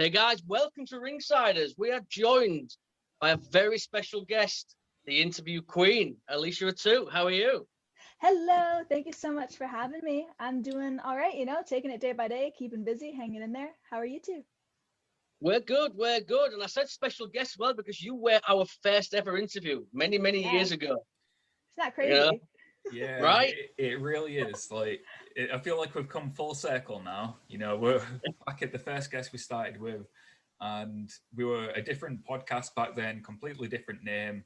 Hey guys, welcome to Ringsiders. We are joined by a very special guest, the interview queen, Alicia Atout. How are you? Hello, thank you so much for having me. I'm doing all right, taking it day by day, keeping busy, hanging in there. How are you two? We're good, we're good. And I said special guest well because you were our first ever interview many Yeah, years ago. it's not You know, crazy. Yeah, right? it really is. I feel like we've come full circle now. We're back at the first guest we started with, and we were a different podcast back then, completely different name,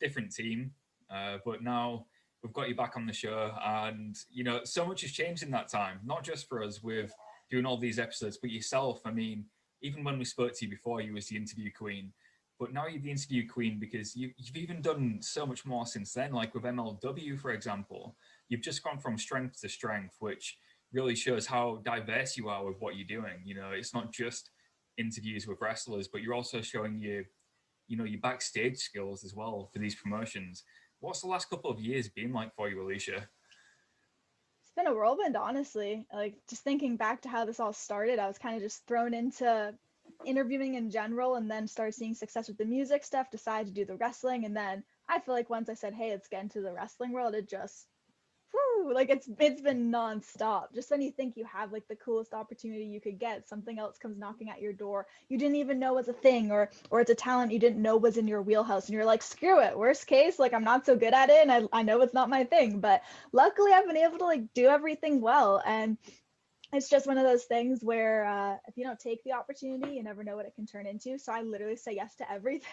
different team. But now we've got you back on the show, and so much has changed in that time. Not just for us with doing all these episodes, but yourself. I mean, even when we spoke to you before, you was the interview queen. But now you're the interview queen because you've even done so much more since then. Like with MLW, for example, you've just gone from strength to strength, which really shows how diverse you are with what you're doing. It's not just interviews with wrestlers, but you're also showing your backstage skills as well for these promotions. What's the last couple of years been like for you, Alicia? It's been a whirlwind, honestly. Like, just thinking back to how this all started, I was kind of just thrown into interviewing in general and then started seeing success with the music stuff, decided to do the wrestling. And then I feel like once I said, hey, let's get into the wrestling world, it just, like it's been nonstop. Just when you think you have like the coolest opportunity you could get, something else comes knocking at your door. You didn't even know was a thing, or it's a talent you didn't know was in your wheelhouse, and you're like, screw it. Worst case, like I'm not so good at it, and I know it's not my thing. But luckily, I've been able to like do everything well, and it's just one of those things where if you don't take the opportunity, you never know what it can turn into. So I literally say yes to everything.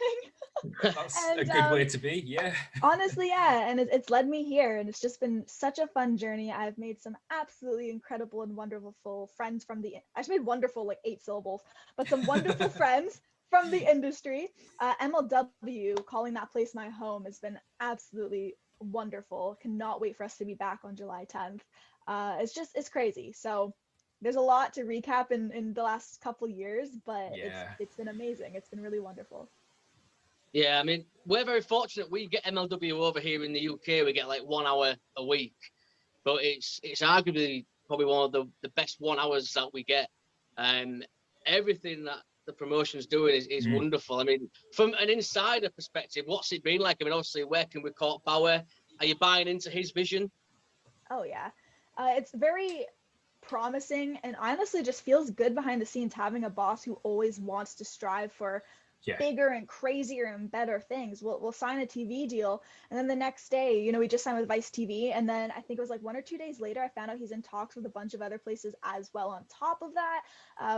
That's a And good way to be, yeah. honestly, yeah, and it's led me here, and it's just been such a fun journey. I've made some absolutely incredible and wonderful friends from the. I just made wonderful like 8 syllables, but some wonderful friends from the industry. MLW, calling that place my home, has been absolutely wonderful. Cannot wait for us to be back on July 10th. It's crazy. So there's a lot to recap in the last couple years, but Yeah. it's been amazing. It's been really wonderful. Yeah, I mean, we're very fortunate. We get MLW over here in the UK. We get like 1 hour a week, but it's arguably probably one of the best 1 hours that we get. Everything that the promotion's doing is wonderful. I mean, from an insider perspective, what's it been like? I mean, obviously working with Court Bauer, are you buying into his vision? Oh yeah, it's very promising, and honestly just feels good behind the scenes having a boss who always wants to strive for Yeah. bigger and crazier and better things. We'll sign a TV deal, and then the next day, we just signed with Vice TV, and then I think it was like 1 or 2 days later, I found out he's in talks with a bunch of other places as well. On top of that,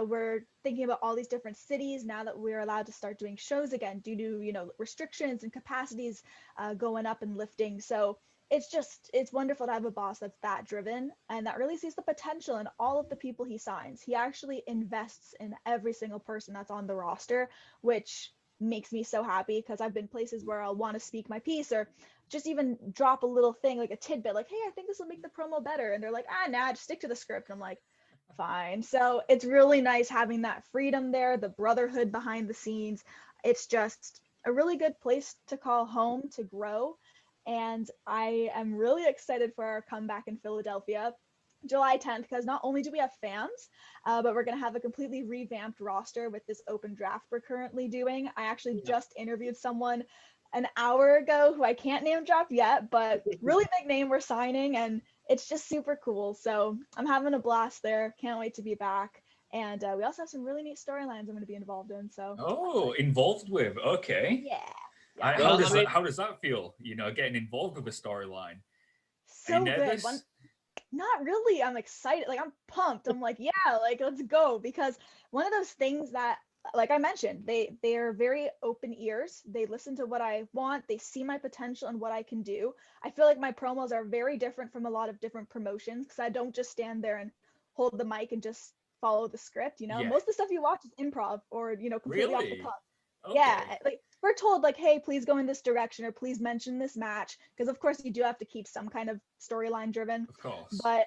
we're thinking about all these different cities now that we're allowed to start doing shows again due to restrictions and capacities going up and lifting. So it's wonderful to have a boss that's that driven and that really sees the potential in all of the people he signs. He actually invests in every single person that's on the roster, which makes me so happy because I've been places where I'll want to speak my piece or just even drop a little thing like a tidbit like, hey, I think this will make the promo better, and they're like, nah, just stick to the script. And I'm like, fine. So it's really nice having that freedom there, the brotherhood behind the scenes. It's just a really good place to call home, to grow. And I am really excited for our comeback in Philadelphia, July 10th, because not only do we have fans, but we're going to have a completely revamped roster with this open draft we're currently doing. I actually just interviewed someone an hour ago who I can't name drop yet, but really big name we're signing, and it's just super cool. So I'm having a blast there. Can't wait to be back. And we also have some really neat storylines I'm going to be involved in. So Involved with, okay. yeah. How Well, does I mean, how does that feel? Getting involved with a storyline. Are you So good. nervous? Not really. I'm excited. Like I'm pumped. I'm like, yeah, like let's go. Because one of those things that, like I mentioned, they are very open ears. They listen to what I want. They see my potential and what I can do. I feel like my promos are very different from a lot of different promotions because I don't just stand there and hold the mic and just follow the script. Yeah. Most of the stuff you watch is improv or completely off the Really? cuff. Okay. Yeah, like we're told like, hey, please go in this direction or please mention this match, because of course you do have to keep some kind of storyline driven. Of course. But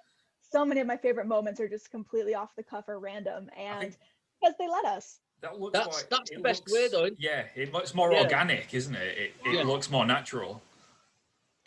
so many of my favorite moments are just completely off the cuff or random, and because they let us. That looks that's the best way, though. Yeah, it looks more organic, isn't it? It looks more natural.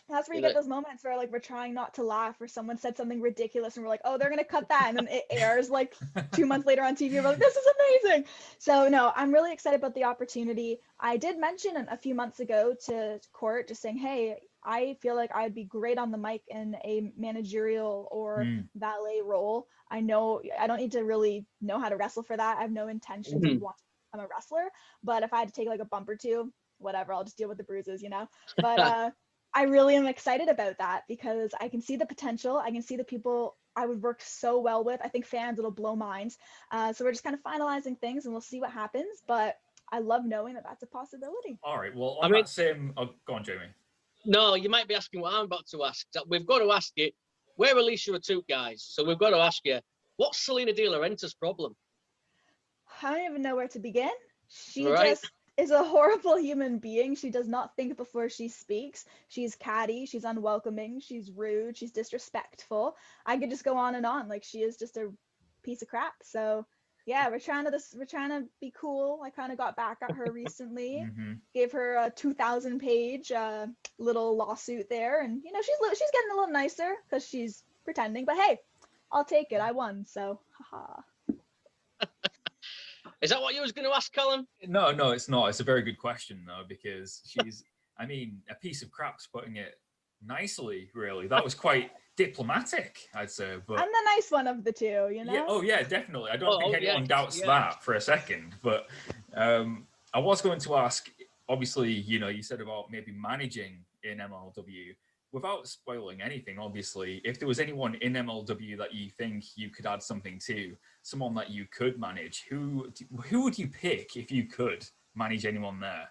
That's where you get those moments where like we're trying not to laugh, or someone said something ridiculous and we're like, oh, they're gonna cut that, and then it airs like 2 months later on TV. We're like, this is amazing. So no, I'm really excited about the opportunity. I did mention a few months ago to Court, just saying, hey, I feel like I'd be great on the mic in a managerial or valet role. I know I don't need to really know how to wrestle for that. I have no intentions of wanting to become a wrestler, but if I had to take like a bump or two, whatever, I'll just deal with the bruises, you know. But I really am excited about that because I can see the potential. I can see the people I would work so well with. I think fans, it'll blow minds. So we're just kind of finalizing things and we'll see what happens. But I love knowing that that's a possibility. All right. Well, on that same... Oh, go on, Jamie. No, you might be asking what I'm about to ask. We've got to ask you, we're Alicia Atout guys. So we've got to ask you, what's Selena De La Renta's problem? I don't even know where to begin. She just is a horrible human being. She does not think before she speaks. She's catty, she's unwelcoming, she's rude, she's disrespectful. I could just go on and on. Like, she is just a piece of crap. So yeah, we're trying to be cool. I kind of got back at her recently. Gave her a 2,000 page little lawsuit there, and you know, she's getting a little nicer because she's pretending, but hey, I'll take it. I won, so haha. Is that what you was going to ask, Colin? No, it's not. It's a very good question, though, because she's, I mean, a piece of crap's putting it nicely, really. That was quite diplomatic, I'd say. But I'm the nice one of the two, you know? Yeah, oh, yeah, definitely. I don't think anyone doubts that for a second. But I was going to ask, obviously, you know, you said about maybe managing in MLW. Without spoiling anything, obviously, if there was anyone in MLW that you think you could add something to, someone that you could manage, who would you pick if you could manage anyone there?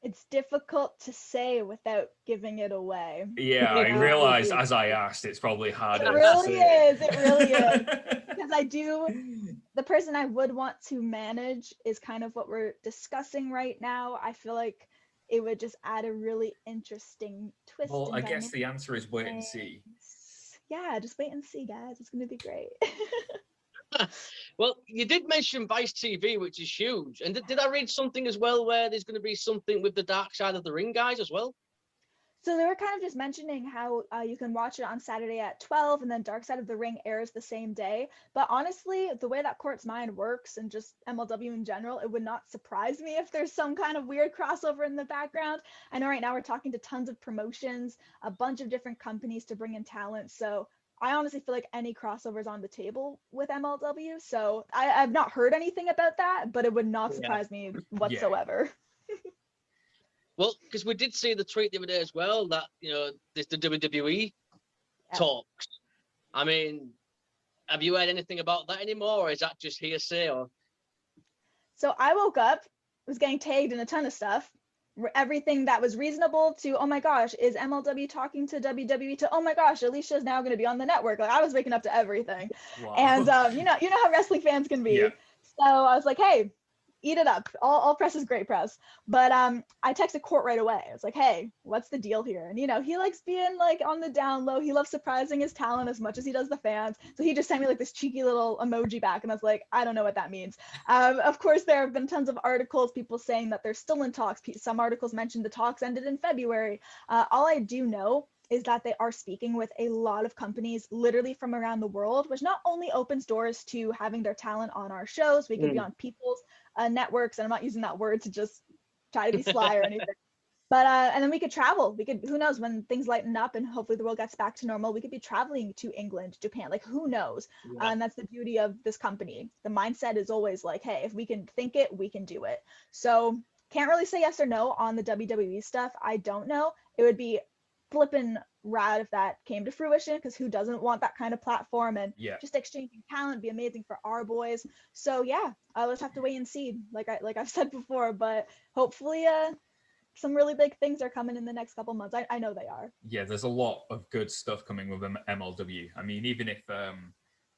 It's difficult to say without giving it away. Yeah, I realized as I asked, it's probably harder. It really is. It really is. Because the person I would want to manage is kind of what we're discussing right now. I feel like it would just add a really interesting twist. Well, I guess the answer is wait and see. Yeah, just wait and see, guys. It's going to be great. Well, you did mention Vice TV, which is huge. And did I read something as well where there's going to be something with the Dark Side of the Ring guys as well? So they were kind of just mentioning how you can watch it on Saturday at 12 and then Dark Side of the Ring airs the same day. But honestly, the way that Court's mind works and just MLW in general, it would not surprise me if there's some kind of weird crossover in the background. I know right now we're talking to tons of promotions, a bunch of different companies to bring in talent. So I honestly feel like any crossover is on the table with MLW. So I've not heard anything about that, but it would not surprise me whatsoever. Well, because we did see the tweet the other day as well that, you know, there's the WWE talks. I mean, have you heard anything about that anymore, or is that just hearsay? Or so I woke up, was getting tagged in a ton of stuff. Everything that was reasonable to, oh my gosh, is MLW talking to WWE, to, oh my gosh, Alicia is now going to be on the network. Like, I was waking up to everything. Wow. And you know how wrestling fans can be. Yeah. So I was like, hey, eat it up. All press is great press. But I texted Court right away. I was like, hey, what's the deal here? And you know, he likes being like on the down low. He loves surprising his talent as much as he does the fans. So he just sent me like this cheeky little emoji back, and I was like, I don't know what that means. Of course, there have been tons of articles, people saying that they're still in talks. Some articles mentioned the talks ended in February. All I do know is that they are speaking with a lot of companies literally from around the world, which not only opens doors to having their talent on our shows, we could be on people's networks, and I'm not using that word to just try to be sly or anything, but and then we could travel. We could, who knows, when things lighten up and hopefully the world gets back to normal, we could be traveling to England, Japan, like who knows. And that's the beauty of this company. The mindset is always like, hey, if we can think it, we can do it. So can't really say yes or no on the WWE stuff. I don't know. It would be flippin' rad if that came to fruition, because who doesn't want that kind of platform and just exchanging talent, be amazing for our boys. So yeah, I'll just have to wait and see, like I've said before, but hopefully some really big things are coming in the next couple months. I know they are. Yeah, there's a lot of good stuff coming with MLW. I mean, even if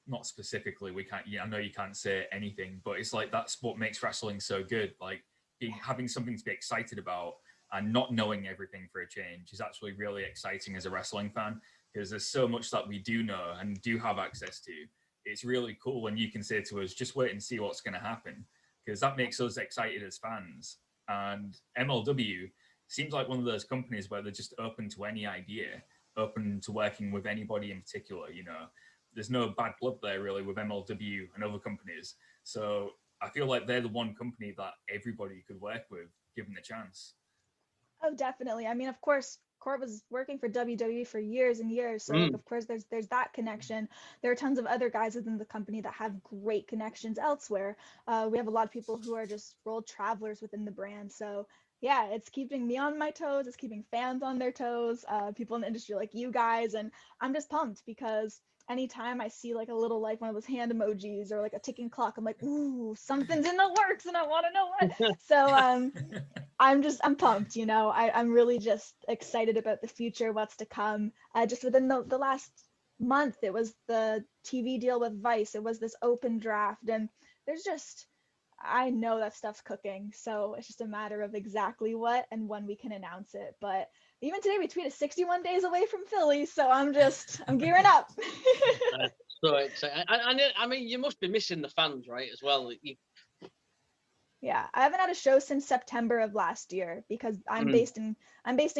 not specifically, we can't, I know you can't say anything, but it's like that's what makes wrestling so good, like having something to be excited about. And not knowing everything for a change is actually really exciting as a wrestling fan, because there's so much that we do know and do have access to. It's really cool when you can say to us, just wait and see what's going to happen, because that makes us excited as fans. And MLW seems like one of those companies where they're just open to any idea, open to working with anybody in particular. You know, there's no bad blood there really with MLW and other companies. So I feel like they're the one company that everybody could work with, given the chance. Oh, definitely. I mean, of course, Court was working for WWE for years and years, so like, of course, there's that connection. There are tons of other guys within the company that have great connections elsewhere. We have a lot of people who are just world travelers within the brand. So yeah, it's keeping me on my toes. It's keeping fans on their toes. People in the industry like you guys, and I'm just pumped because anytime I see like a little, like one of those hand emojis or like a ticking clock, I'm like, ooh, something's in the works and I want to know what. So I'm pumped, you know. I'm really just excited about the future, what's to come. Just within the last month, it was the TV deal with Vice. It was this open draft, and there's just, I know that stuff's cooking. So it's just a matter of exactly what and when we can announce it. But even today we tweeted 61 days away from Philly, so I'm gearing up. So excited. I mean, you must be missing the fans, right, as well. Yeah, I haven't had a show since September of last year because I'm based in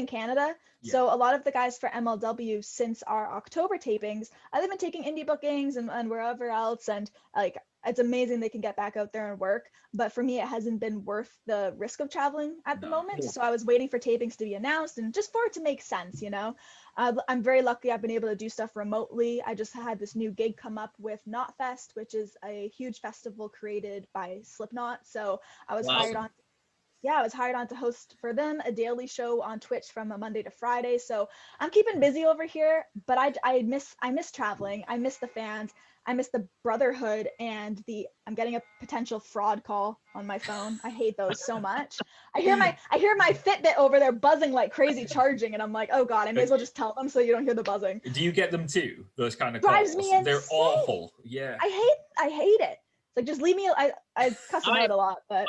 Canada. Yeah. So a lot of the guys for MLW since our October tapings, they've been taking indie bookings and wherever else, and like it's amazing they can get back out there and work. But for me, it hasn't been worth the risk of traveling at the moment. Yeah. So I was waiting for tapings to be announced and just for it to make sense, you know. I'm very lucky I've been able to do stuff remotely. I just had this new gig come up with Knotfest, which is a huge festival created by Slipknot. So I was hired on. Yeah, I was hired on to host for them a daily show on Twitch from a Monday to Friday. So I'm keeping busy over here, but I miss traveling. I miss the fans. I miss the brotherhood, and I'm getting a potential fraud call on my phone. I hate those so much. I hear my Fitbit over there buzzing like crazy, charging, and I'm like, oh God, I may as well just tell them so you don't hear the buzzing. Do you get them too? Those kind of Drives calls? me insane. They're awful. Yeah. I hate it. It's like, just leave me. I cuss them out a lot, but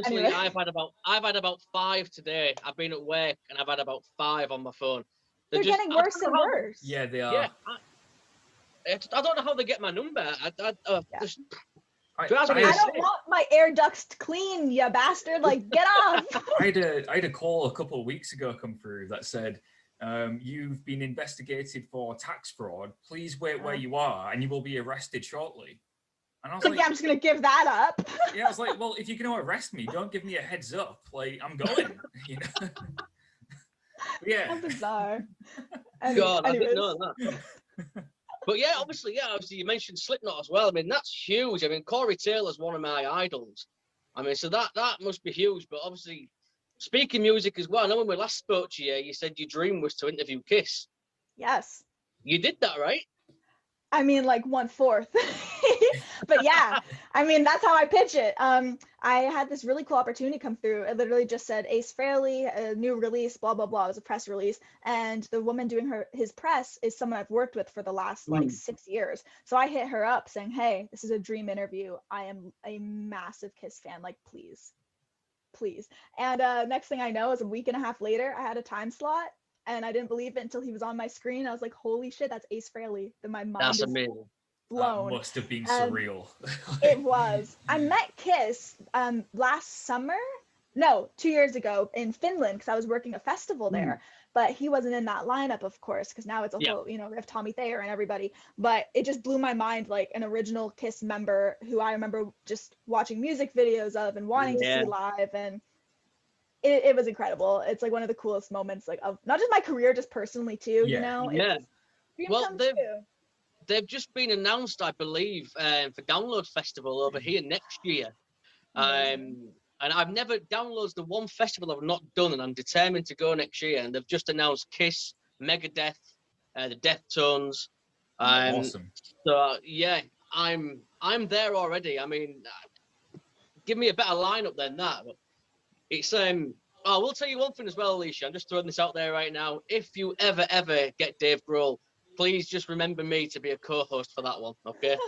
anyway. I've had about 5 today. I've been at work and I've had about 5 on my phone. They're getting worse and worse. Yeah, they are. Yeah, I don't know how they get my number. I don't want my air ducts clean, you bastard. Like, get off. I had a call a couple of weeks ago come through that said, you've been investigated for tax fraud. Please wait where you are and you will be arrested shortly. And I was like, yeah, I'm just going to give that up. Yeah, I was like, well, if you're going to arrest me, don't give me a heads up. Like, I'm going, you know? Yeah. How bizarre. God, I didn't know that. But yeah, obviously, you mentioned Slipknot as well. I mean, that's huge. I mean, Corey Taylor's one of my idols. I mean, so that must be huge. But obviously, speaking music as well, I know when we last spoke to you, you said your dream was to interview Kiss. Yes. You did that, right? I mean, like 1/4. But yeah, I mean, that's how I pitch it. I had this really cool opportunity come through. It literally just said Ace Frehley, a new release, blah, blah, blah. It was a press release. And the woman doing his press is someone I've worked with for the last like 6 years. So I hit her up saying, hey, this is a dream interview. I am a massive Kiss fan. Like, please. And next thing I know is a week and a half later, I had a time slot. And I didn't believe it until he was on my screen. I was like, holy shit, that's Ace Frehley. My mind is amazing. Blown. That must have been surreal. It was. I met Kiss last summer. No, 2 years ago in Finland because I was working a festival there. But he wasn't in that lineup, of course, because now it's a whole, you know, we have Tommy Thayer and everybody. But it just blew my mind, like an original Kiss member who I remember just watching music videos of and wanting to see live. And it was incredible. It's like one of the coolest moments, like of not just my career, just personally too. You know. Yeah. Well, they've just been announced, I believe, for Download Festival over here next year. And I've never Download's the one festival I've not done, and I'm determined to go next year. And they've just announced Kiss, Megadeth, the Deftones. Awesome. So yeah, I'm there already. I mean, give me a better lineup than that. But it's I will tell you one thing as well, Alicia. I'm just throwing this out there right now. If you ever get Dave Grohl, please just remember me to be a co-host for that one, okay?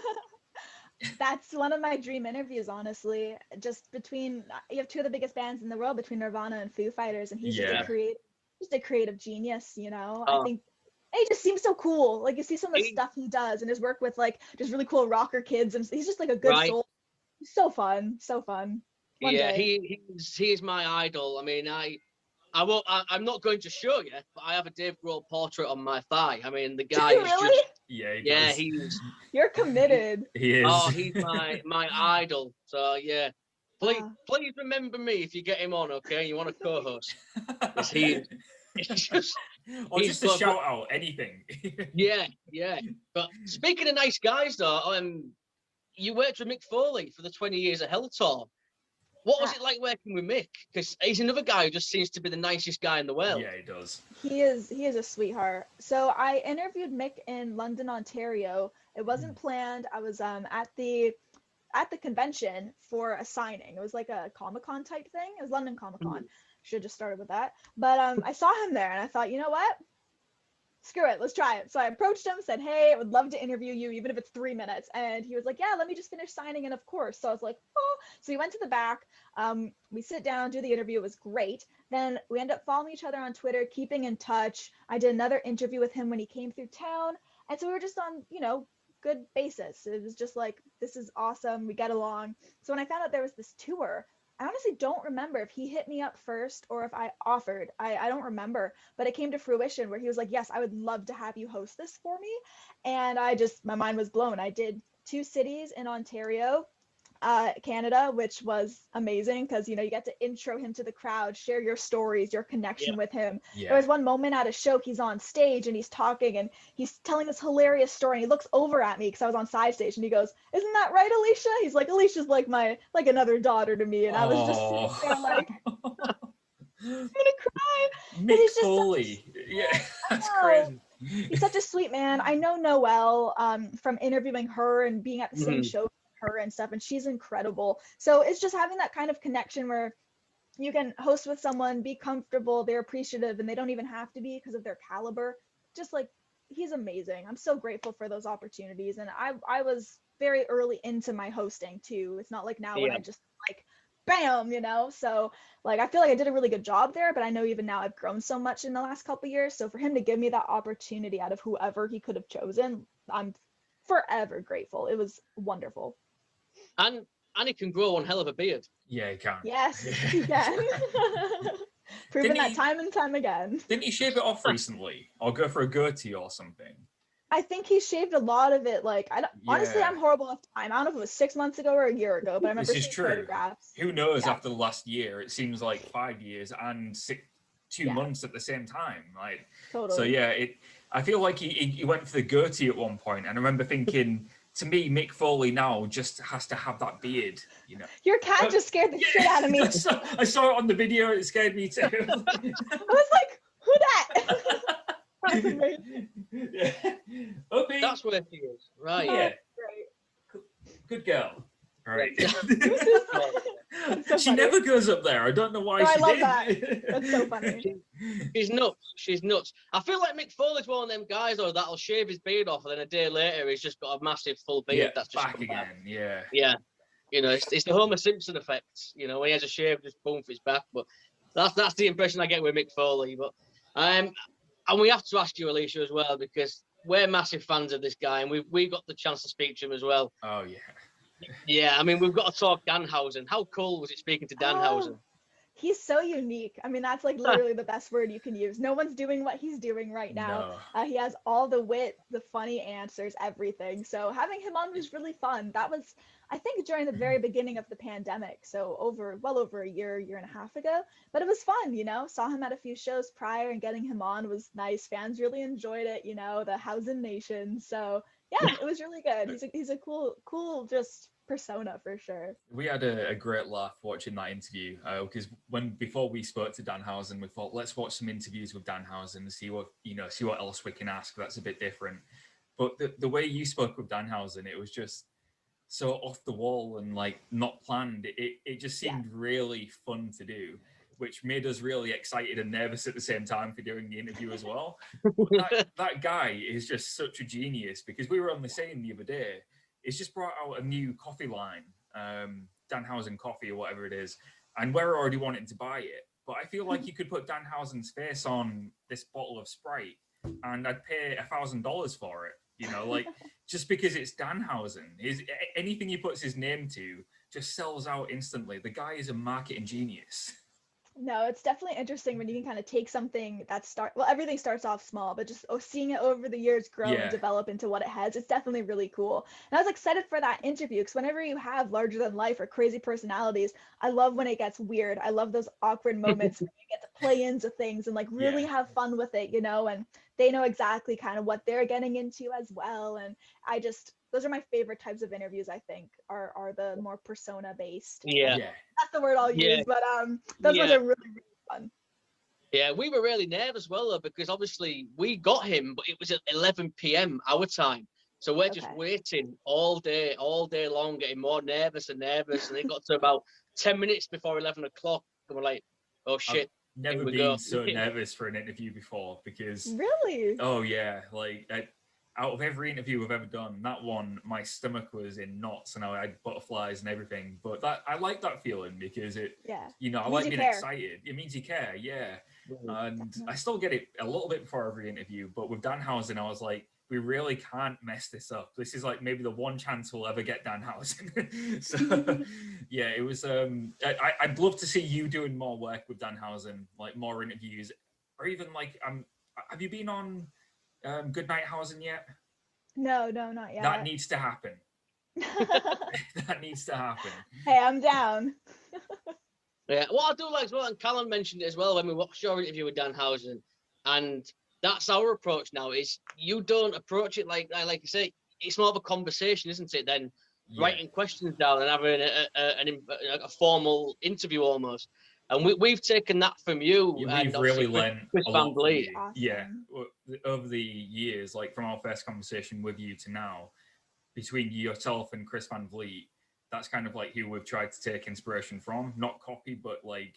That's one of my dream interviews, honestly. Just between, you have two of the biggest bands in the world, between Nirvana and Foo Fighters, and he's just a creative genius, you know? I think he just seems so cool. Like, you see some of the stuff he does and his work with, like, just really cool rocker kids, and he's just like a good soul. He's so fun. One day. He is my idol. I mean, I won't. I'm not going to show you, but I have a Dave Grohl portrait on my thigh. I mean, the Do guy you is really? just. Yeah, Yeah, does. he's. You're committed. He is. Oh, he's my idol. So yeah, please Ah. please remember me if you get him on, okay? You want to co-host? Because he's just. Or He's just a got- shout out, anything. Yeah. But speaking of nice guys, though, you worked with Mick Foley for the 20 years at Hell Tour. What was it like working with Mick? Because he's another guy who just seems to be the nicest guy in the world. Yeah, he does. He is a sweetheart. So I interviewed Mick in London, Ontario. It wasn't planned. I was at the convention for a signing. It was like a Comic-Con type thing. It was London Comic-Con. Should have just started with that. But I saw him there and I thought, you know what? Screw it, let's try it. So I approached him, said, hey, I would love to interview you, even if it's 3 minutes. And he was like, yeah, let me just finish signing. And of course. So I was like, oh. So he went to the back. We sit down, do the interview. It was great. Then we end up following each other on Twitter, keeping in touch. I did another interview with him when he came through town. And so we were just on, good basis. It was just like, this is awesome. We get along. So when I found out there was this tour, I honestly don't remember if he hit me up first or if I offered. I don't remember, but it came to fruition where he was like, yes, I would love to have you host this for me. And my mind was blown. I did 2 cities in Ontario, Canada, which was amazing because, you get to intro him to the crowd, share your stories, your connection with him. Yeah. There was one moment at a show, he's on stage and he's talking and he's telling this hilarious story. And he looks over at me because I was on side stage and he goes, isn't that right, Alicia? He's like, Alicia's like another daughter to me. And I was just sitting there like, I'm gonna cry. Mick Foley. Yeah, that's crazy. He's such a sweet man. I know Noelle from interviewing her and being at the same show with her and stuff, and she's incredible. So it's just having that kind of connection where you can host with someone, be comfortable, they're appreciative, and they don't even have to be because of their caliber. Just like, he's amazing. I'm so grateful for those opportunities. And I was very early into my hosting too. It's not like now when I just like, bam, so like I feel like I did a really good job there, but I know even now I've grown so much in the last couple of years. So for him to give me that opportunity out of whoever he could have chosen, I'm forever grateful. It was wonderful. And he can grow one hell of a beard. Yeah, he can. Yes, he can. Proven that time and time again. Didn't he shave it off recently or go for a goatee or something? I think he shaved a lot of it. Like, honestly, I'm horrible with time. I don't know if it was 6 months ago or a year ago, but I remember seeing photographs. Who knows? After the last year, it seems like 5 years and 2 months at the same time. Like, totally. So yeah, I feel like he went for the goatee at one point, and I remember thinking, to me, Mick Foley now just has to have that beard. Your cat just scared the shit out of me. I saw it on the video. It scared me too. I was like, who that? That's amazing. Yeah. That's where she is. Right. Yeah. Right. Good girl. Right. So she never goes up there. I don't know why she I love did. that. That's so funny. She's nuts. She's nuts. I feel like Mick Foley's one of them guys though that'll shave his beard off, and then a day later he's just got a massive full beard. Yeah, that's just back again. Yeah. Yeah. It's the Homer Simpson effect. When he has a shave, just boom, it's back. But that's the impression I get with Mick Foley. But and we have to ask you, Alicia, as well, because we're massive fans of this guy, and we got the chance to speak to him as well. Oh yeah. Yeah, I mean, we've got to talk Danhausen. How cool was it speaking to Danhausen? He's so unique. I mean, that's like literally the best word you can use. No one's doing what he's doing right now. No. He has all the wit, the funny answers, everything. So having him on was really fun. That was, I think, during the very beginning of the pandemic. So well over a year and a half ago. But it was fun, Saw him at a few shows prior, and getting him on was nice. Fans really enjoyed it, the Hausen Nation. So yeah, it was really good. He's a cool just persona for sure. We had a great laugh watching that interview because before we spoke to Danhausen, we thought, let's watch some interviews with Danhausen and see what else we can ask that's a bit different. But the way you spoke with Danhausen, it was just so off the wall and like not planned. It just seemed really fun to do, which made us really excited and nervous at the same time for doing the interview as well. that guy is just such a genius, because we were on the same the other day. He's just brought out a new coffee line, Danhausen coffee or whatever it is, and we're already wanting to buy it. But I feel like you could put Danhausen's face on this bottle of Sprite and I'd pay $1,000 for it, like just because it's Danhausen. Anything he puts his name to just sells out instantly. The guy is a marketing genius. No, it's definitely interesting when you can kind of take something well, everything starts off small, but just seeing it over the years grow and Yeah. develop into what it has, it's definitely really cool. And I was excited for that interview because whenever you have larger than life or crazy personalities, I love when it gets weird. I love those awkward moments where you get to play into things and like really have fun with it, you know, and they know exactly kind of what they're getting into as well. And those are my favorite types of interviews, I think, are the more persona based. Yeah. That's the word I'll use, but those ones are really, really fun. Yeah, we were really nervous as well though, because obviously we got him, but it was at 11 p.m. our time. So we're just waiting all day long, getting more nervous and nervous. And it got to about 10 minutes before 11 o'clock. And we're like, oh shit. I've never been so nervous for an interview before because. Really? Oh yeah, like out of every interview we've ever done, that one, my stomach was in knots and I had butterflies and everything. But I like that feeling because I like being excited. It means you care, yeah. And definitely. I still get it a little bit before every interview, but with Danhausen, I was like, we really can't mess this up. This is like maybe the one chance we'll ever get Danhausen. So yeah, it was. I'd love to see you doing more work with Danhausen, like more interviews, or even like have you been on Good Night Hausen yet? No, not yet. That needs to happen. That needs to happen. Hey, I'm down. Yeah, what I do like as well, and Callum mentioned it as well when we watched your interview with Danhausen, and that's our approach now. Is you don't approach it like you say. It's more of a conversation, isn't it? Than writing questions down and having a formal interview almost. And we've taken that from you. We've really learned a lot from you. Awesome. Yeah, over the years, like from our first conversation with you to now, between yourself and Chris Van Vliet, that's kind of like who we've tried to take inspiration from, not copy, but like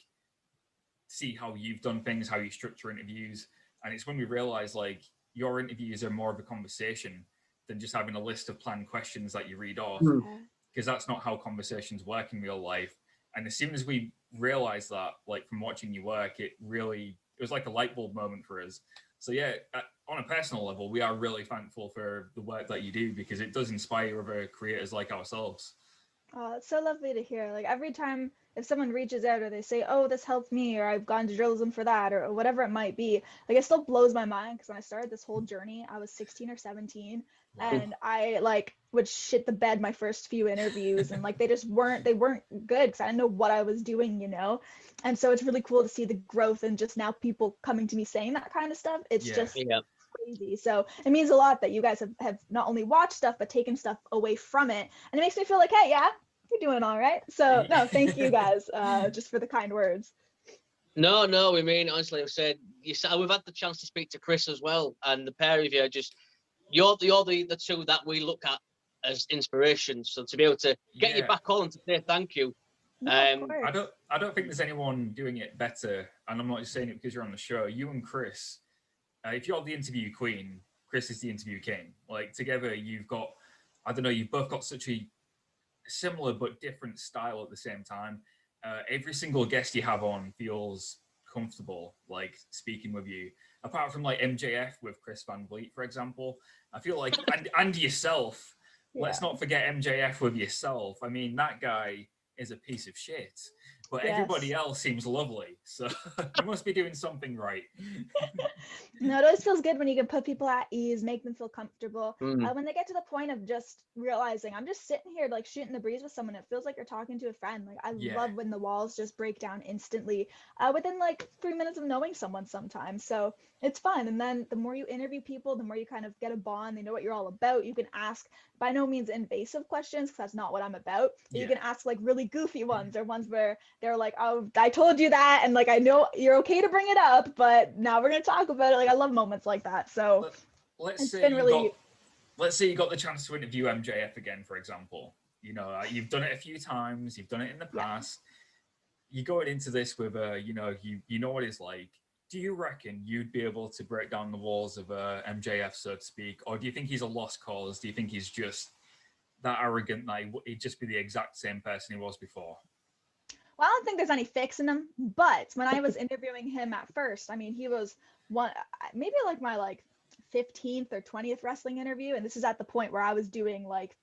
see how you've done things, how you structure interviews. And it's when we realize like your interviews are more of a conversation than just having a list of planned questions that you read off, because that's not how conversations work in real life. And as soon as we realized that, like from watching you work, it was like a light bulb moment for us. So yeah, on a personal level, we are really thankful for the work that you do because it does inspire other creators like ourselves. Oh, it's so lovely to hear. Like every time if someone reaches out or they say, oh, this helped me, or I've gone to journalism for that, or whatever it might be, like it still blows my mind because when I started this whole journey, I was 16 or 17 and I like would shit the bed my first few interviews and like they weren't good because I didn't know what I was doing, you know? And so it's really cool to see the growth and just now people coming to me saying that kind of stuff. It's just crazy. So it means a lot that you guys have not only watched stuff but taken stuff away from it, and it makes me feel like, hey, yeah, you're doing all right. So no, thank you guys just for the kind words. No, we mean honestly. I've said we've had the chance to speak to Chris as well, and the pair of you are just you're the two that we look at as inspirations. So to be able to get you back on and to say thank you. I don't think there's anyone doing it better, and I'm not just saying it because you're on the show. You and Chris, if you're the interview queen, Chris is the interview king. Like together, you've both got such a similar but different style at the same time. Every single guest you have on feels comfortable, like speaking with you. Apart from like MJF with Chris Van Vliet, for example, I feel like and yourself. Let's not forget MJF with yourself. I mean, that guy is a piece of shit, but everybody else seems lovely. So you must be doing something right. No, it always feels good when you can put people at ease, make them feel comfortable. When they get to the point of just realizing I'm just sitting here like shooting the breeze with someone, it feels like you're talking to a friend. Like I love when the walls just break down instantly within like 3 minutes of knowing someone sometimes. So it's fun. And then the more you interview people, the more you kind of get a bond. They know what you're all about. You can ask by no means invasive questions because that's not what I'm about. You can ask like really goofy ones or ones where they're like, oh, I told you that, and like I know you're okay to bring it up, but now we're gonna talk about it. Like I love moments like that. So let's say you got the chance to interview MJF again, for example. You know, you've done it a few times, you've done it in the past. You're going into this with you know what it's like. Do you reckon you'd be able to break down the walls of MJF, so to speak, or do you think he's a lost cause? Do you think he's just that arrogant that he'd just be the exact same person he was before? Well, I don't think there's any fixing him, but when I was interviewing him at first, I mean, he was maybe like my 15th or 20th wrestling interview, and this is at the point where I was doing like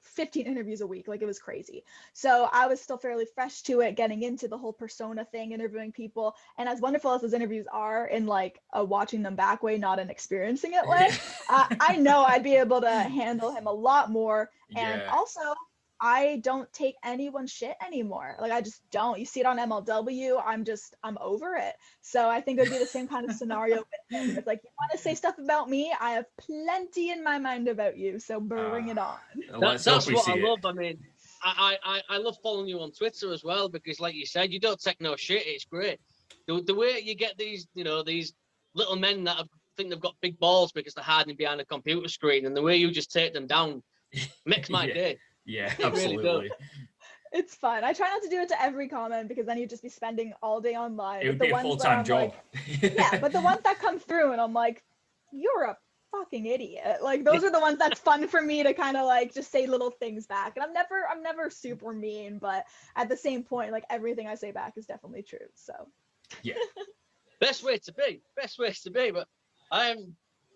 15 interviews a week. Like, it was crazy. So I was still fairly fresh to it, getting into the whole persona thing, interviewing people. And as wonderful as those interviews are in like a watching them back way, not an experiencing it way, I know I'd be able to handle him a lot more. And also, I don't take anyone's shit anymore. Like, I just don't. You see it on MLW, I'm over it. So I think it would be the same kind of scenario with him. It's like, you want to say stuff about me? I have plenty in my mind about you, so bring it on. That's what I love. I mean, I love following you on Twitter as well, because like you said, you don't take no shit. It's great. The way you get these, these little men that think they've got big balls because they're hiding behind a computer screen, and the way you just take them down makes my day. Yeah, absolutely. Really, it's fun. I try not to do it to every comment, because then you'd just be spending all day online. It would be a full-time job. Like, yeah, but the ones that come through and I'm like, you're a fucking idiot. Like, those are the ones that's fun for me to kind of like just say little things back. And I'm never super mean, but at the same point, like, everything I say back is definitely true. So yeah. Best way to be. But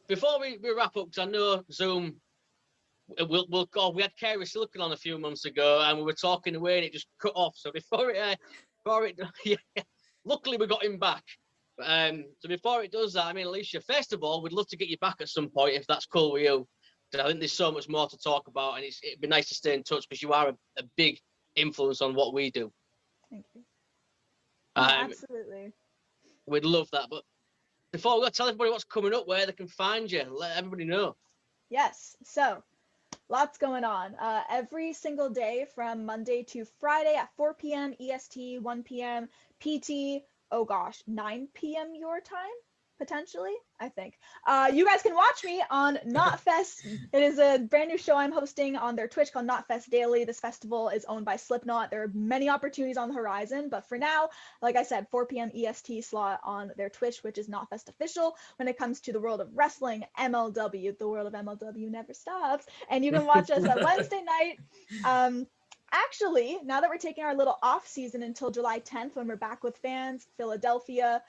before we wrap up, because I know Zoom. We had Kerry Silicon on a few months ago, and we were talking away, and it just cut off. So before it, luckily we got him back. So before it does that, I mean, Alicia, first of all, we'd love to get you back at some point if that's cool with you. I think there's so much more to talk about, and it'd be nice to stay in touch, because you are a big influence on what we do. Thank you. Absolutely. We'd love that. But before we go, tell everybody what's coming up, where they can find you. Let everybody know. Yes. So, lots going on. Every single day from Monday to Friday at 4 p.m. EST, 1 p.m. PT, 9 p.m. your time, potentially, I think. You guys can watch me on Knotfest. It is a brand new show I'm hosting on their Twitch called Knotfest Daily. This festival is owned by Slipknot. There are many opportunities on the horizon, but for now, like I said, 4 p.m. EST slot on their Twitch, which is Knotfest Official. When it comes to the world of wrestling, MLW, the world of MLW never stops. And you can watch us on Wednesday night. Actually, now that we're taking our little off season until July 10th, when we're back with fans, Philadelphia,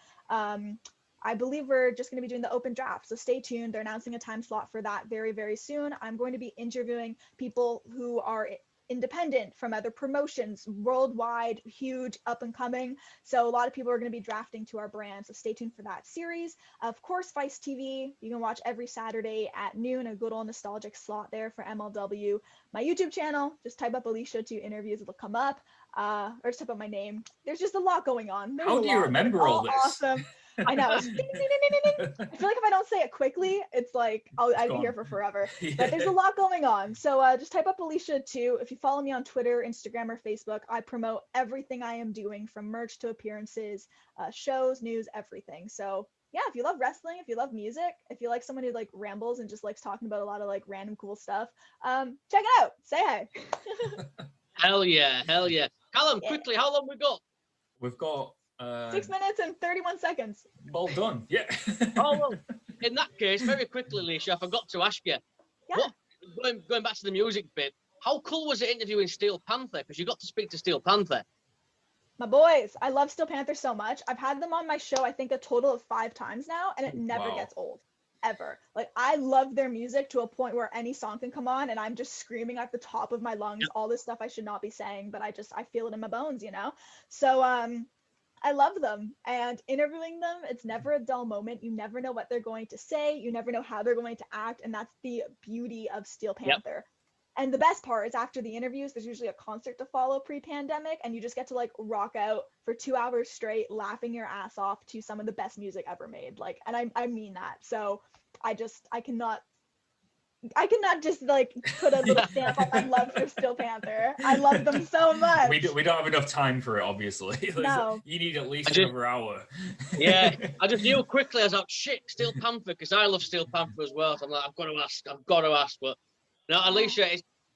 I believe we're just going to be doing the open draft. So stay tuned. They're announcing a time slot for that very, very soon. I'm going to be interviewing people who are independent from other promotions, worldwide, huge, up and coming. So a lot of people are going to be drafting to our brand. So stay tuned for that series. Of course, Vice TV, you can watch every Saturday at noon, a good old nostalgic slot there for MLW. My YouTube channel, just type up Alicia Atout interviews, it'll come up. Or just type up my name. There's just a lot going on. How do you remember all this? Awesome. I know. I feel like if I don't say it quickly, it's like I'd be here for forever. Yeah. But there's a lot going on. So just type up Alicia Atout. If you follow me on Twitter, Instagram, or Facebook, I promote everything I am doing, from merch to appearances, shows, news, everything. So yeah, if you love wrestling, if you love music, if you like someone who like rambles and just likes talking about a lot of like random cool stuff, check it out. Say hey. Hell yeah. Callum, quickly, how long we got? We've got 6 minutes and 31 seconds. Well done. Yeah. Oh, well, in that case, very quickly, Alicia, I forgot to ask you. Yeah. Going back to the music bit, how cool was it interviewing Steel Panther? Because you got to speak to Steel Panther. My boys, I love Steel Panther so much. I've had them on my show, I think, a total of 5 times now, and it never gets old. Ever. Like, I love their music to a point where any song can come on and I'm just screaming at the top of my lungs all this stuff I should not be saying, but I feel it in my bones, So I love them, and interviewing them, it's never a dull moment. You never know what they're going to say. You never know how they're going to act, and that's the beauty of Steel Panther. Yep. And the best part is, after the interviews, there's usually a concert to follow pre-pandemic, and you just get to like rock out for 2 hours straight, laughing your ass off to some of the best music ever made. Like, and I mean that. So I cannot just like put a little stamp on my love for Steel Panther. I love them so much. We don't have enough time for it, obviously. No. You need at least another hour. Yeah, I just knew quickly. I was like, shit, Steel Panther, because I love Steel Panther as well. So I'm like, I've got to ask. But no, Alicia,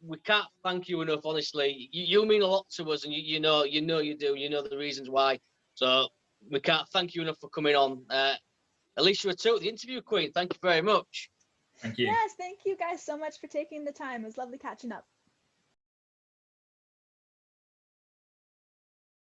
we can't thank you enough. Honestly, you mean a lot to us, and you know you do. You know the reasons why. So we can't thank you enough for coming on. Alicia Atout, the interview queen. Thank you very much. Thank you. Yes, thank you guys so much for taking the time. It was lovely catching up.